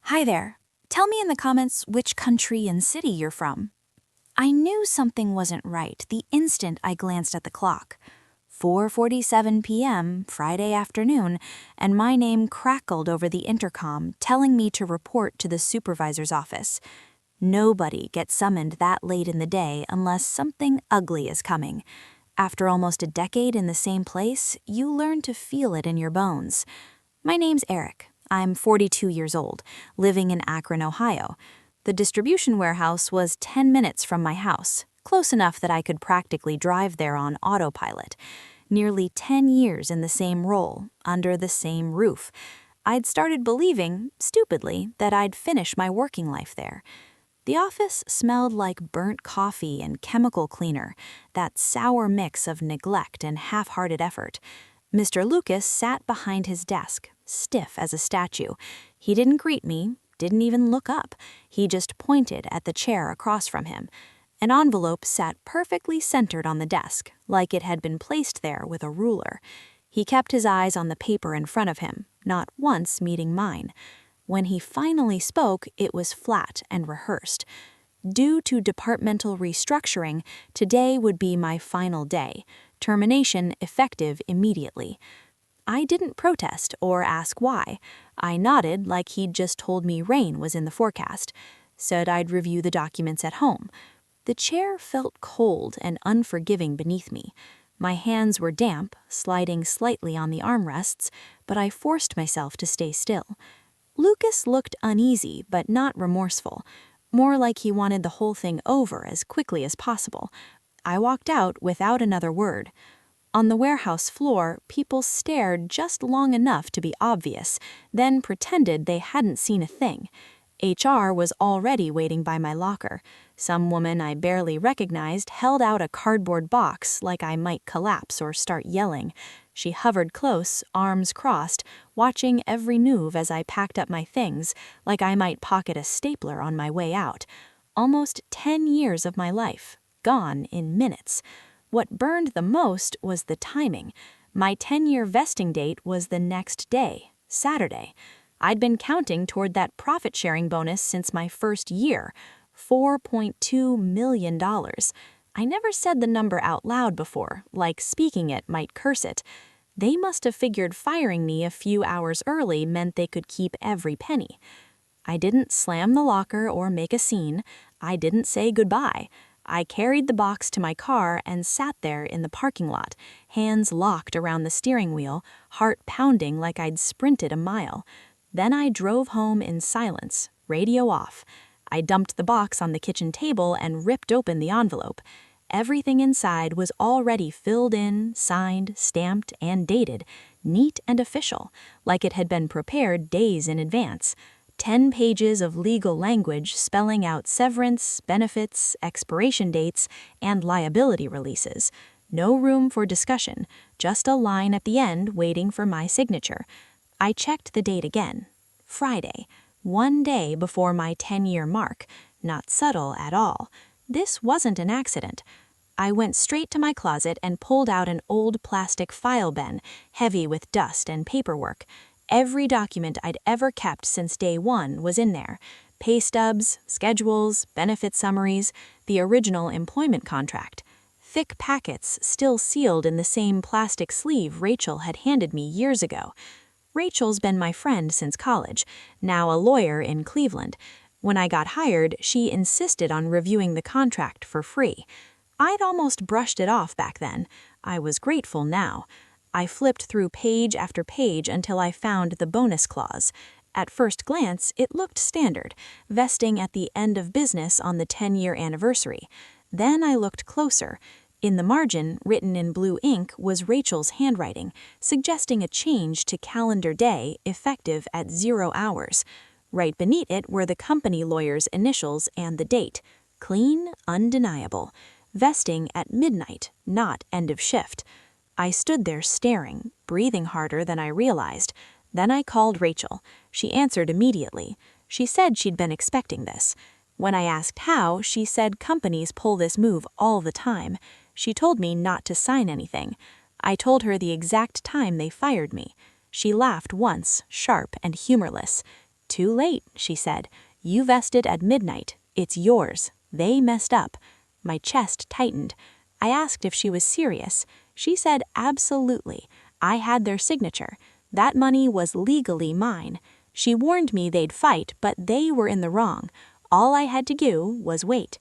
Hi there. Tell me in the comments which country and city you're from. I knew something wasn't right the instant I glanced at the clock. 4:47 p.m. Friday afternoon, and my name crackled over the intercom telling me to report to the supervisor's office. Nobody gets summoned that late in the day unless something ugly is coming. After almost a decade in the same place, you learn to feel it in your bones. My name's Eric. I'm 42 years old, living in Akron, Ohio. The distribution warehouse was 10 minutes from my house, close enough that I could practically drive there on autopilot. Nearly 10 years in the same role, under the same roof. I'd started believing, stupidly, that I'd finish my working life there. The office smelled like burnt coffee and chemical cleaner, that sour mix of neglect and half-hearted effort. Mr. Lucas sat behind his desk, stiff as a statue. He didn't greet me, didn't even look up. He just pointed at the chair across from him. An envelope sat perfectly centered on the desk, like it had been placed there with a ruler. He kept his eyes on the paper in front of him, not once meeting mine. When he finally spoke, it was flat and rehearsed. Due to departmental restructuring, today would be my final day. Termination effective immediately. I didn't protest or ask why. I nodded like he'd just told me rain was in the forecast. Said I'd review the documents at home. The chair felt cold and unforgiving beneath me. My hands were damp, sliding slightly on the armrests, but I forced myself to stay still. Lucas looked uneasy but not remorseful, more like he wanted the whole thing over as quickly as possible. I walked out without another word. On the warehouse floor, people stared just long enough to be obvious, then pretended they hadn't seen a thing. HR was already waiting by my locker. Some woman I barely recognized held out a cardboard box like I might collapse or start yelling. She hovered close, arms crossed, watching every move as I packed up my things, like I might pocket a stapler on my way out. Almost 10 years of my life, gone in minutes. What burned the most was the timing. My 10-year vesting date was the next day, Saturday. I'd been counting toward that profit-sharing bonus since my first year, $4.2 million. I never said the number out loud before, like speaking it might curse it. They must have figured firing me a few hours early meant they could keep every penny. I didn't slam the locker or make a scene. I didn't say goodbye. I carried the box to my car and sat there in the parking lot, hands locked around the steering wheel, heart pounding like I'd sprinted a mile. Then I drove home in silence, radio off. I dumped the box on the kitchen table and ripped open the envelope. Everything inside was already filled in, signed, stamped, and dated, neat and official, like it had been prepared days in advance. 10 pages of legal language spelling out severance, benefits, expiration dates, and liability releases. No room for discussion, just a line at the end waiting for my signature. I checked the date again. Friday, 1 day before my 10-year mark. Not subtle at all. This wasn't an accident. I went straight to my closet and pulled out an old plastic file bin, heavy with dust and paperwork. Every document I'd ever kept since day one was in there. Pay stubs, schedules, benefit summaries, the original employment contract. Thick packets still sealed in the same plastic sleeve Rachel had handed me years ago. Rachel's been my friend since college, now a lawyer in Cleveland. When I got hired, she insisted on reviewing the contract for free. I'd almost brushed it off back then. I was grateful now. I flipped through page after page until I found the bonus clause. At first glance, it looked standard, vesting at the end of business on the 10-year anniversary. Then I looked closer. In the margin, written in blue ink, was Rachel's handwriting, suggesting a change to calendar day effective at 0 hours. Right beneath it were the company lawyer's initials and the date. Clean, undeniable. Vesting at midnight, not end of shift. I stood there staring, breathing harder than I realized. Then I called Rachel. She answered immediately. She said she'd been expecting this. When I asked how, she said companies pull this move all the time. She told me not to sign anything. I told her the exact time they fired me. She laughed once, sharp and humorless. Too late, she said. You vested at midnight. It's yours. They messed up. My chest tightened. I asked if she was serious. She said absolutely. I had their signature. That money was legally mine. She warned me they'd fight, but they were in the wrong. All I had to do was wait.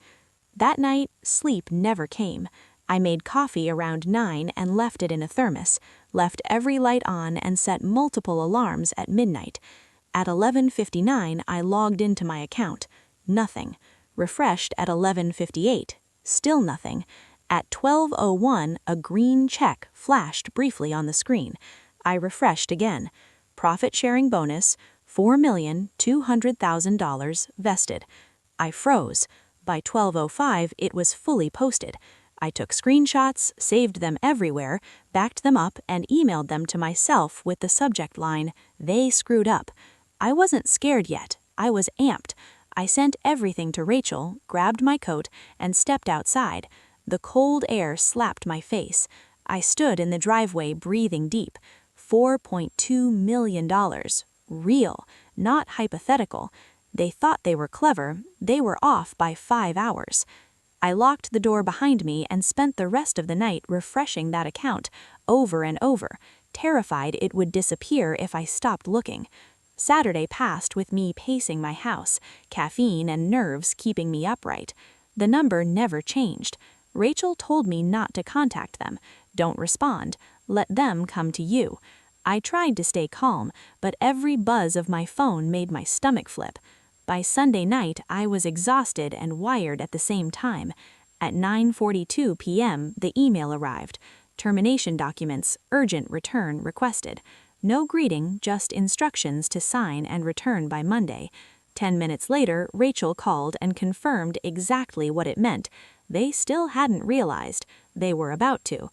That night, sleep never came. I made coffee around 9 and left it in a thermos, left every light on and set multiple alarms at midnight. At 11:59, I logged into my account. Nothing. Refreshed at 11:58. Still nothing. At 12:01, a green check flashed briefly on the screen. I refreshed again. Profit sharing bonus, $4,200,000 vested. I froze. By 12:05, it was fully posted. I took screenshots, saved them everywhere, backed them up, and emailed them to myself with the subject line, "They screwed up." I wasn't scared yet. I was amped. I sent everything to Rachel, grabbed my coat, and stepped outside. The cold air slapped my face. I stood in the driveway breathing deep. $4.2 million. Real, not hypothetical. They thought they were clever. They were off by 5 hours. I locked the door behind me and spent the rest of the night refreshing that account over and over, terrified it would disappear if I stopped looking. Saturday passed with me pacing my house, caffeine and nerves keeping me upright. The number never changed. Rachel told me not to contact them. Don't respond. Let them come to you. I tried to stay calm, but every buzz of my phone made my stomach flip. By Sunday night, I was exhausted and wired at the same time. At 9:42 p.m., the email arrived. Termination documents, urgent return requested. No greeting, just instructions to sign and return by Monday. 10 minutes later, Rachel called and confirmed exactly what it meant. They still hadn't realized. They were about to.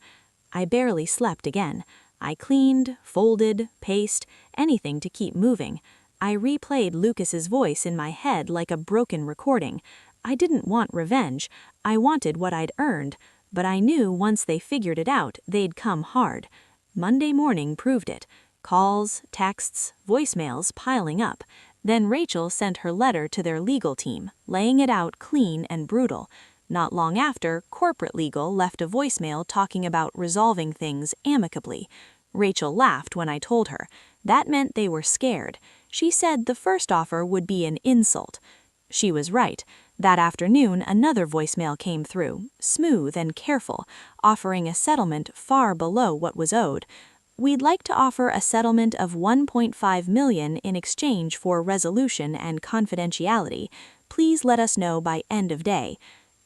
I barely slept again. I cleaned, folded, paced, anything to keep moving. I replayed Lucas's voice in my head like a broken recording. I didn't want revenge. I wanted what I'd earned. But I knew once they figured it out, they'd come hard. Monday morning proved it. Calls, texts, voicemails piling up. Then Rachel sent her letter to their legal team, laying it out clean and brutal. Not long after, corporate legal left a voicemail talking about resolving things amicably. Rachel laughed when I told her. That meant they were scared. She said the first offer would be an insult. She was right. That afternoon, another voicemail came through, smooth and careful, offering a settlement far below what was owed. We'd like to offer a settlement of $1.5 million in exchange for resolution and confidentiality. Please let us know by end of day.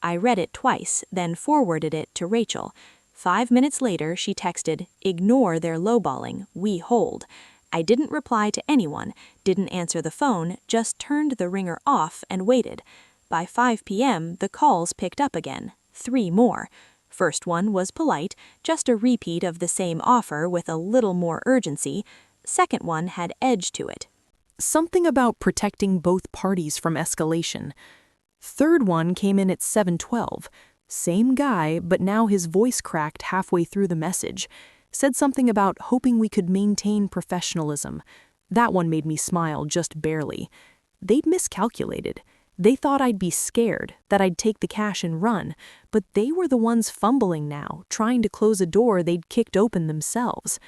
I read it twice, then forwarded it to Rachel. 5 minutes later, she texted, "Ignore their lowballing. We hold." I didn't reply to anyone, didn't answer the phone, just turned the ringer off and waited. By 5 p.m., the calls picked up again. 3 more. First one was polite, just a repeat of the same offer with a little more urgency. Second one had edge to it. Something about protecting both parties from escalation. Third one came in at 7:12. Same guy, but now his voice cracked halfway through the message. Said something about hoping we could maintain professionalism. That one made me smile just barely. They'd miscalculated. They thought I'd be scared, that I'd take the cash and run, but they were the ones fumbling now, trying to close a door they'd kicked open themselves.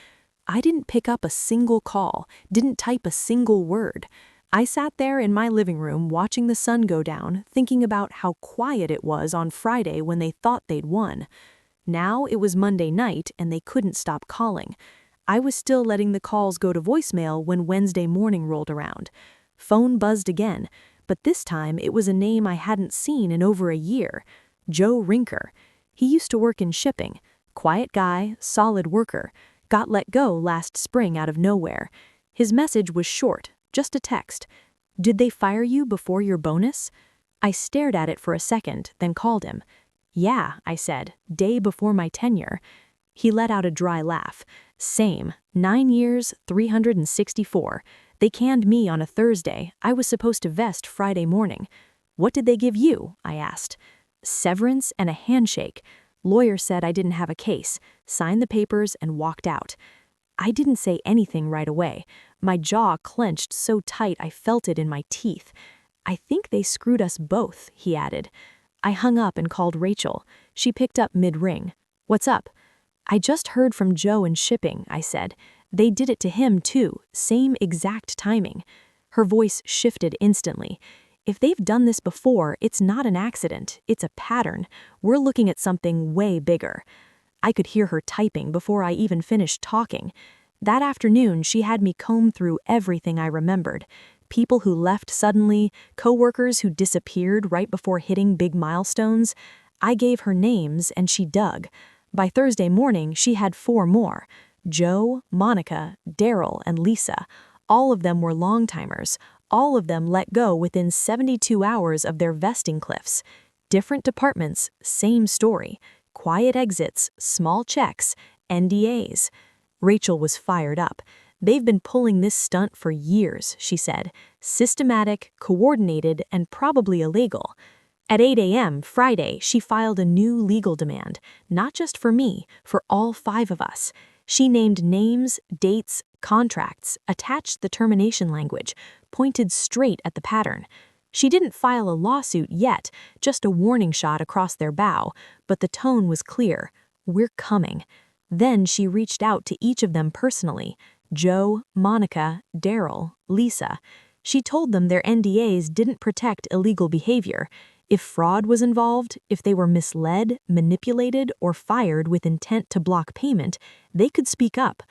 I didn't pick up a single call, didn't type a single word. I sat there in my living room watching the sun go down, thinking about how quiet it was on Friday when they thought they'd won. Now it was Monday night and they couldn't stop calling. I was still letting the calls go to voicemail when Wednesday morning rolled around. Phone buzzed again, but this time it was a name I hadn't seen in over a year. Joe Rinker. He used to work in shipping. Quiet guy, solid worker. Got let go last spring out of nowhere. His message was short, just a text. "Did they fire you before your bonus?" I stared at it for a second, then called him. "Yeah," I said, "day before my tenure." He let out a dry laugh. "Same, 9 years, 364. They canned me on a Thursday. I was supposed to vest Friday morning." "What did they give you?" I asked. "Severance and a handshake. Lawyer said I didn't have a case, signed the papers and walked out." I didn't say anything right away. My jaw clenched so tight I felt it in my teeth. I think they screwed us both, he added. I hung up and called Rachel. She picked up mid-ring. What's up? I just heard from Joe in shipping, I said. They did it to him too, same exact timing. Her voice shifted instantly. If they've done this before, it's not an accident, it's a pattern. We're looking at something way bigger. I could hear her typing before I even finished talking. That afternoon, she had me comb through everything I remembered. People who left suddenly, coworkers who disappeared right before hitting big milestones. I gave her names and she dug. By Thursday morning, she had 4 more. Joe, Monica, Daryl, and Lisa. All of them were long-timers. All of them let go within 72 hours of their vesting cliffs. Different departments, same story. Quiet exits, small checks, NDAs. Rachel was fired up. They've been pulling this stunt for years, she said. Systematic, coordinated, and probably illegal. At 8 a.m. Friday, she filed a new legal demand, not just for me, for all 5 of us. She named names, dates, contracts, attached the termination language, pointed straight at the pattern. She didn't file a lawsuit yet, just a warning shot across their bow, but the tone was clear. We're coming. Then she reached out to each of them personally. Joe, Monica, Daryl, Lisa. She told them their NDAs didn't protect illegal behavior. If fraud was involved, if they were misled, manipulated, or fired with intent to block payment, they could speak up.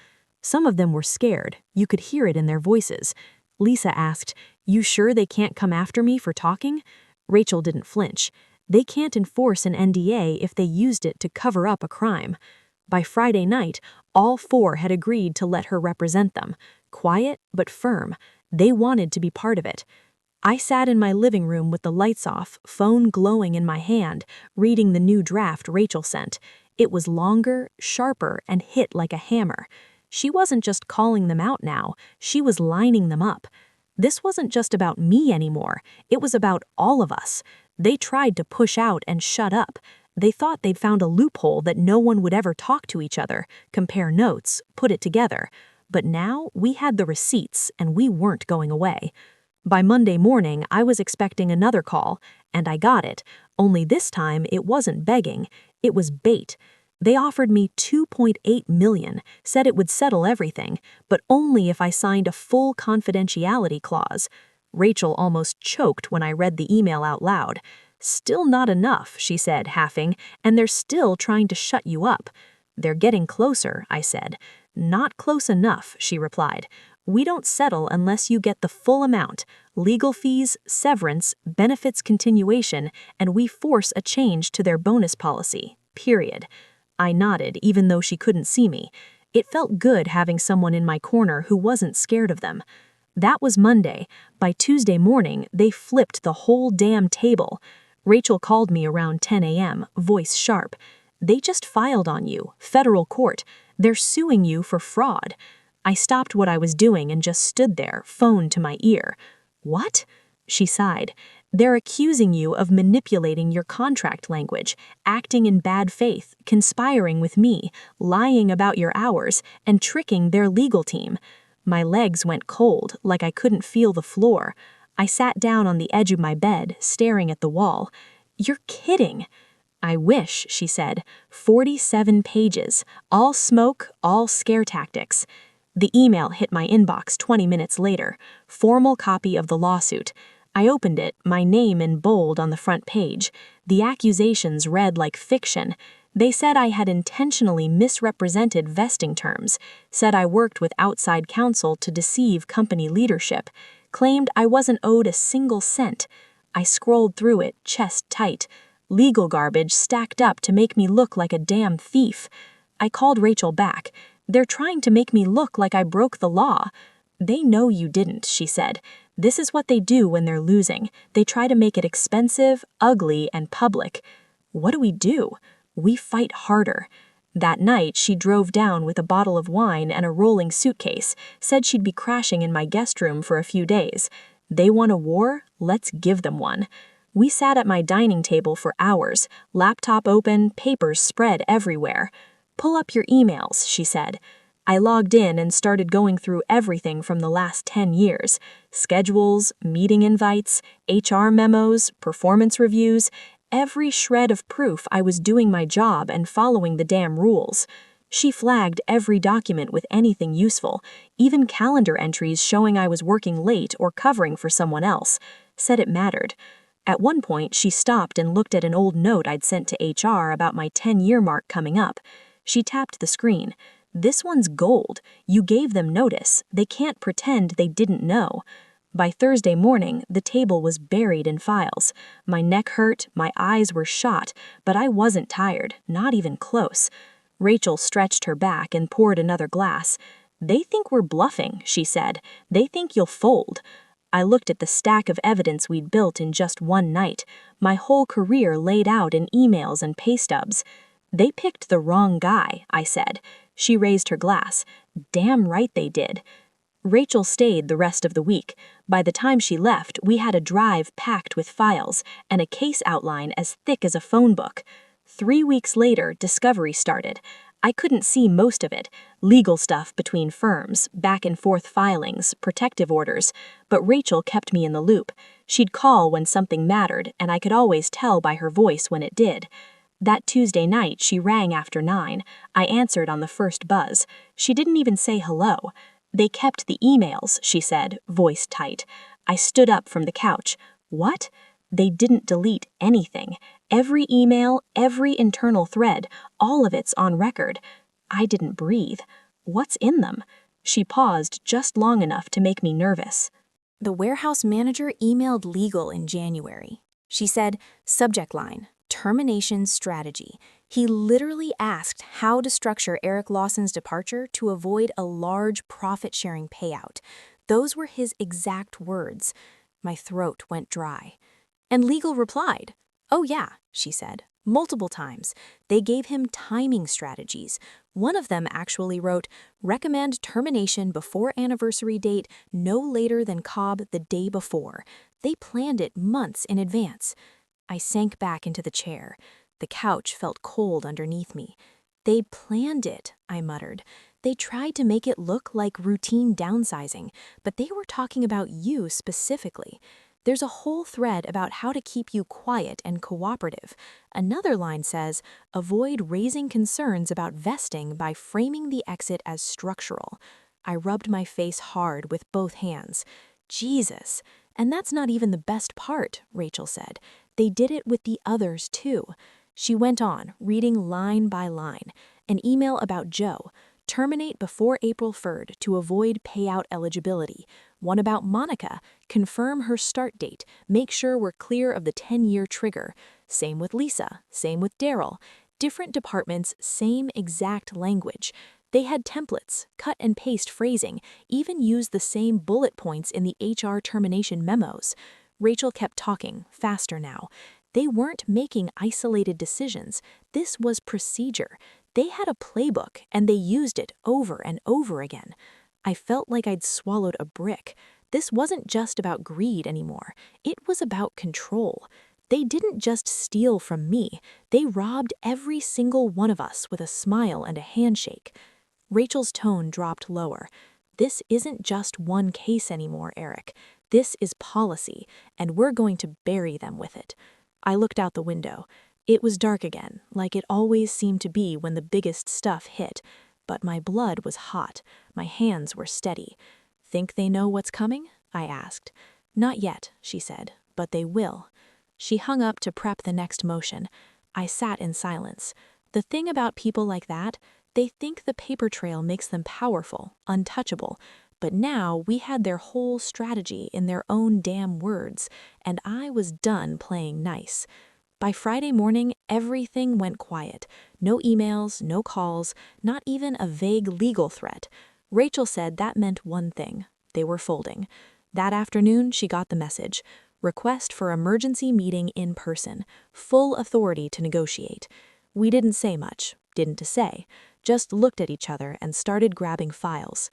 Some of them were scared. You could hear it in their voices. Lisa asked, "You sure they can't come after me for talking?" Rachel didn't flinch. They can't enforce an NDA if they used it to cover up a crime. By Friday night, all 4 had agreed to let her represent them. Quiet but firm. They wanted to be part of it. I sat in my living room with the lights off, phone glowing in my hand, reading the new draft Rachel sent. It was longer, sharper, and hit like a hammer. She wasn't just calling them out now, she was lining them up. This wasn't just about me anymore, it was about all of us. They tried to push out and shut up. They thought they'd found a loophole that no one would ever talk to each other, compare notes, put it together. But now we had the receipts and we weren't going away. By Monday morning, I was expecting another call, and I got it, only this time it wasn't begging, it was bait. They offered me $2.8 million, said it would settle everything, but only if I signed a full confidentiality clause. Rachel almost choked when I read the email out loud. "Still not enough," she said, halving, "and they're still trying to shut you up." "They're getting closer," I said. "Not close enough," she replied. "We don't settle unless you get the full amount, legal fees, severance, benefits continuation, and we force a change to their bonus policy, period." I nodded, even though she couldn't see me. It felt good having someone in my corner who wasn't scared of them. That was Monday. By Tuesday morning, they flipped the whole damn table. Rachel called me around 10 a.m., voice sharp. "They just filed on you, federal court. They're suing you for fraud." I stopped what I was doing and just stood there, phone to my ear. "What?" She sighed. "They're accusing you of manipulating your contract language, acting in bad faith, conspiring with me, lying about your hours, and tricking their legal team." My legs went cold, like I couldn't feel the floor. I sat down on the edge of my bed, staring at the wall. "You're kidding." "I wish," she said. 47 pages, all smoke, all scare tactics. The email hit my inbox 20 minutes later. Formal copy of the lawsuit. I opened it, my name in bold on the front page. The accusations read like fiction. They said I had intentionally misrepresented vesting terms, said I worked with outside counsel to deceive company leadership, claimed I wasn't owed a single cent. I scrolled through it, chest tight. Legal garbage stacked up to make me look like a damn thief. I called Rachel back. "They're trying to make me look like I broke the law." "They know you didn't," she said. "This is what they do when they're losing. They try to make it expensive, ugly, and public." What do we do? We fight harder. That night, she drove down with a bottle of wine and a rolling suitcase, said she'd be crashing in my guest room for a few days. They want a war? Let's give them one. We sat at my dining table for hours, laptop open, papers spread everywhere. "Pull up your emails," she said. I logged in and started going through everything from the last 10 years: schedules, meeting invites, HR memos, performance reviews, every shred of proof I was doing my job and following the damn rules. She flagged every document with anything useful, even calendar entries showing I was working late or covering for someone else, said it mattered. At one point, she stopped and looked at an old note I'd sent to HR about my 10-year mark coming up. She tapped the screen. "This one's gold. You gave them notice. They can't pretend they didn't know." By Thursday morning, the table was buried in files. My neck hurt, my eyes were shot, but I wasn't tired, not even close. Rachel stretched her back and poured another glass. "They think we're bluffing," she said. "They think you'll fold." I looked at the stack of evidence we'd built in just one night, my whole career laid out in emails and pay stubs. "They picked the wrong guy," I said. She raised her glass. "Damn right they did." Rachel stayed the rest of the week. By the time she left, we had a drive packed with files and a case outline as thick as a phone book. 3 weeks later, discovery started. I couldn't see most of it: legal stuff between firms, back and forth filings, protective orders, but Rachel kept me in the loop. She'd call when something mattered, and I could always tell by her voice when it did. That Tuesday night, she rang after 9. I answered on the first buzz. She didn't even say hello. "They kept the emails," she said, voice tight. I stood up from the couch. "What?" "They didn't delete anything. Every email, every internal thread, all of it's on record." I didn't breathe. "What's in them?" She paused just long enough to make me nervous. The warehouse manager emailed legal in January. She said, subject line, termination strategy. He literally asked how to structure Eric Lawson's departure to avoid a large profit-sharing payout. Those were his exact words. My throat went dry. And legal replied, "Oh yeah," she said, multiple times. They gave him timing strategies. One of them actually wrote, "Recommend termination before anniversary date, no later than Cobb the day before." They planned it months in advance. I sank back into the chair. The couch felt cold underneath me. "They planned it," I muttered. "They tried to make it look like routine downsizing, but they were talking about you specifically. There's a whole thread about how to keep you quiet and cooperative. Another line says, avoid raising concerns about vesting by framing the exit as structural." I rubbed my face hard with both hands. Jesus. And that's not even the best part, Rachel said. They did it with the others too. She went on, reading line by line. An email about Joe. Terminate before April 3rd to avoid payout eligibility. One about Monica. Confirm her start date. Make sure we're clear of the 10-year trigger. Same with Lisa. Same with Daryl. Different departments, same exact language. They had templates, cut and paste phrasing, even used the same bullet points in the HR termination memos. Rachel kept talking, faster now. They weren't making isolated decisions. This was procedure. They had a playbook, and they used it over and over again. I felt like I'd swallowed a brick. This wasn't just about greed anymore. It was about control. They didn't just steal from me. They robbed every single one of us with a smile and a handshake. Rachel's tone dropped lower. This isn't just one case anymore, Eric. This is policy, and we're going to bury them with it. I looked out the window. It was dark again, like it always seemed to be when the biggest stuff hit. But my blood was hot. My hands were steady. "Think they know what's coming?" I asked. "Not yet," she said, "but they will." She hung up to prep the next motion. I sat in silence. The thing about people like that, they think the paper trail makes them powerful, untouchable. But now we had their whole strategy in their own damn words, and I was done playing nice. By Friday morning, everything went quiet. No emails, no calls, not even a vague legal threat. Rachel said that meant one thing: they were folding. That afternoon, she got the message. Request for emergency meeting in person. Full authority to negotiate. We didn't say much, didn't say, just looked at each other and started grabbing files.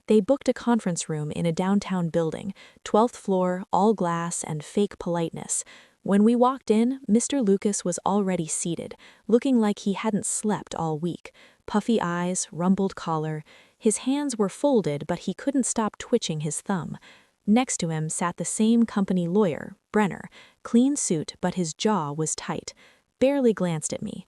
They booked a conference room in a downtown building, 12th floor, all glass and fake politeness. When we walked in, Mr. Lucas was already seated, looking like he hadn't slept all week. Puffy eyes, rumpled collar. His hands were folded, but he couldn't stop twitching his thumb. Next to him sat the same company lawyer, Brenner, clean suit, but his jaw was tight. Barely glanced at me.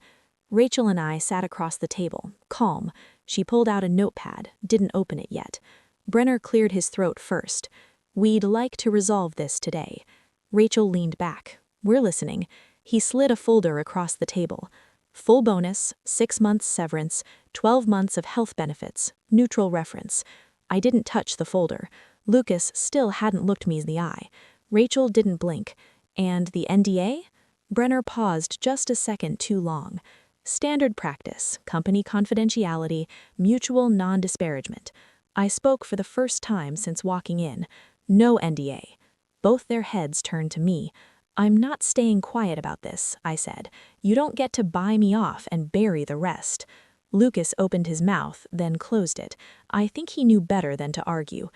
Rachel and I sat across the table, calm. She pulled out a notepad, didn't open it yet. Brenner cleared his throat first. "We'd like to resolve this today." Rachel leaned back. "We're listening." He slid a folder across the table. "Full bonus, 6 months severance, 12 months of health benefits, neutral reference." I didn't touch the folder. Lucas still hadn't looked me in the eye. Rachel didn't blink. "And the NDA?" Brenner paused just a second too long. "Standard practice, company confidentiality, mutual non-disparagement." I spoke for the first time since walking in. "No NDA." Both their heads turned to me. "I'm not staying quiet about this," I said. "You don't get to buy me off and bury the rest." Lucas opened his mouth, then closed it. I think he knew better than to argue.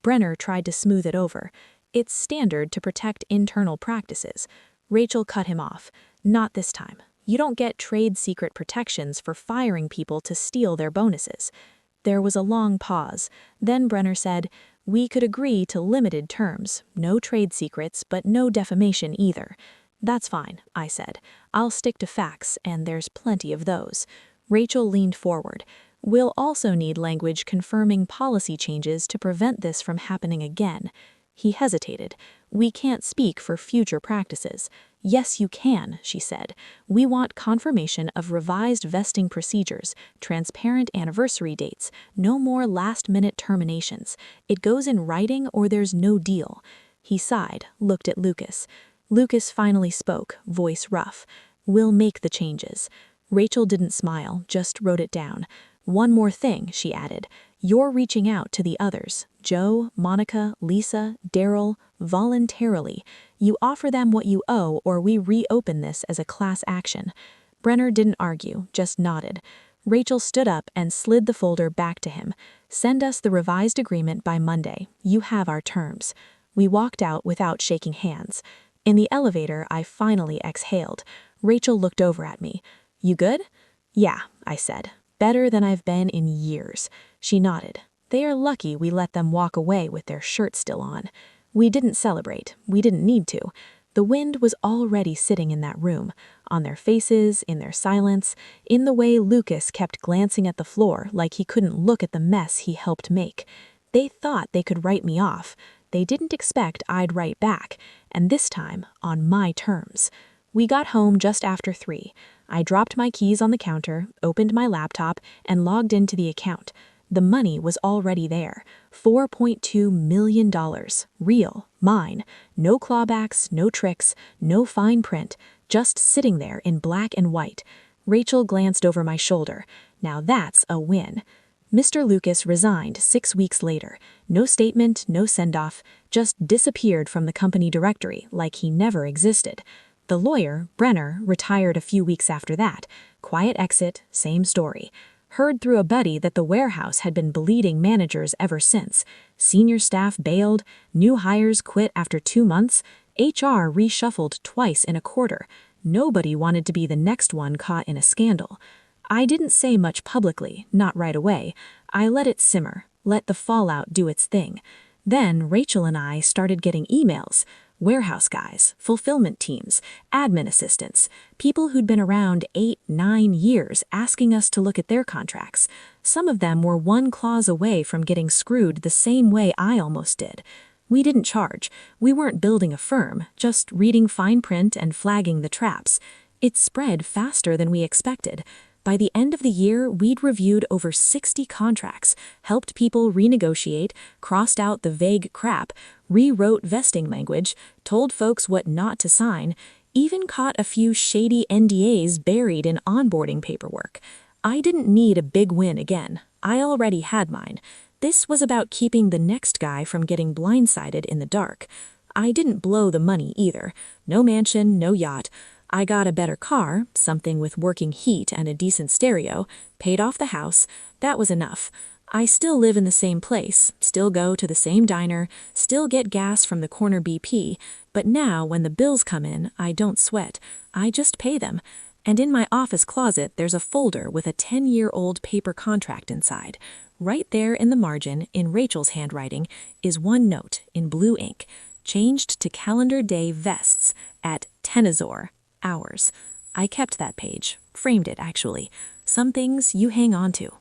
Brenner tried to smooth it over. "It's standard to protect internal practices." Rachel cut him off. "Not this time. You don't get trade secret protections for firing people to steal their bonuses." There was a long pause. Then Brenner said, "We could agree to limited terms, no trade secrets, but no defamation either." "That's fine," I said. "I'll stick to facts, and there's plenty of those." Rachel leaned forward. "We'll also need language confirming policy changes to prevent this from happening again." He hesitated. "We can't speak for future practices." "Yes, you can," she said. "We want confirmation of revised vesting procedures, transparent anniversary dates, no more last-minute terminations. It goes in writing or there's no deal." He sighed, looked at Lucas. Lucas finally spoke, voice rough. "We'll make the changes." Rachel didn't smile, just wrote it down. "One more thing," she added. "You're reaching out to the others, Joe, Monica, Lisa, Daryl, voluntarily. You offer them what you owe or we reopen this as a class action." Brenner didn't argue, just nodded. Rachel stood up and slid the folder back to him. "Send us the revised agreement by Monday. You have our terms." We walked out without shaking hands. In the elevator, I finally exhaled. Rachel looked over at me. "You good?" "Yeah," I said. "Better than I've been in years." She nodded. "They are lucky we let them walk away with their shirts still on." We didn't celebrate. We didn't need to. The wind was already sitting in that room, on their faces, in their silence, in the way Lucas kept glancing at the floor like he couldn't look at the mess he helped make. They thought they could write me off. They didn't expect I'd write back, and this time on my terms. We got home just after 3. I dropped my keys on the counter, opened my laptop, and logged into the account. The money was already there. $4.2 million. Real. Mine. No clawbacks, no tricks, no fine print. Just sitting there in black and white. Rachel glanced over my shoulder. Now that's a win. Mr. Lucas resigned 6 weeks later. No statement, no send-off. Just disappeared from the company directory like he never existed. The lawyer, Brenner, retired a few weeks after that. Quiet exit, same story. Heard through a buddy that the warehouse had been bleeding managers ever since. Senior staff bailed, new hires quit after 2 months, HR reshuffled twice in a quarter. Nobody wanted to be the next one caught in a scandal. I didn't say much publicly, not right away. I let it simmer, let the fallout do its thing. Then Rachel and I started getting emails. Warehouse guys, fulfillment teams, admin assistants, people who'd been around 8, 9 years asking us to look at their contracts. Some of them were one clause away from getting screwed the same way I almost did. We didn't charge. We weren't building a firm, just reading fine print and flagging the traps. It spread faster than we expected. By the end of the year, we'd reviewed over 60 contracts, helped people renegotiate, crossed out the vague crap, rewrote vesting language, told folks what not to sign, even caught a few shady NDAs buried in onboarding paperwork. I didn't need a big win again. I already had mine. This was about keeping the next guy from getting blindsided in the dark. I didn't blow the money either. No mansion, no yacht. I got a better car, something with working heat and a decent stereo, paid off the house. That was enough. I still live in the same place, still go to the same diner, still get gas from the corner BP, but now when the bills come in, I don't sweat. I just pay them. And in my office closet, there's a folder with a 10-year-old paper contract inside. Right there in the margin, in Rachel's handwriting, is one note in blue ink, changed to calendar day vests at Tenazor, hours. I kept that page, framed it actually. Some things you hang on to.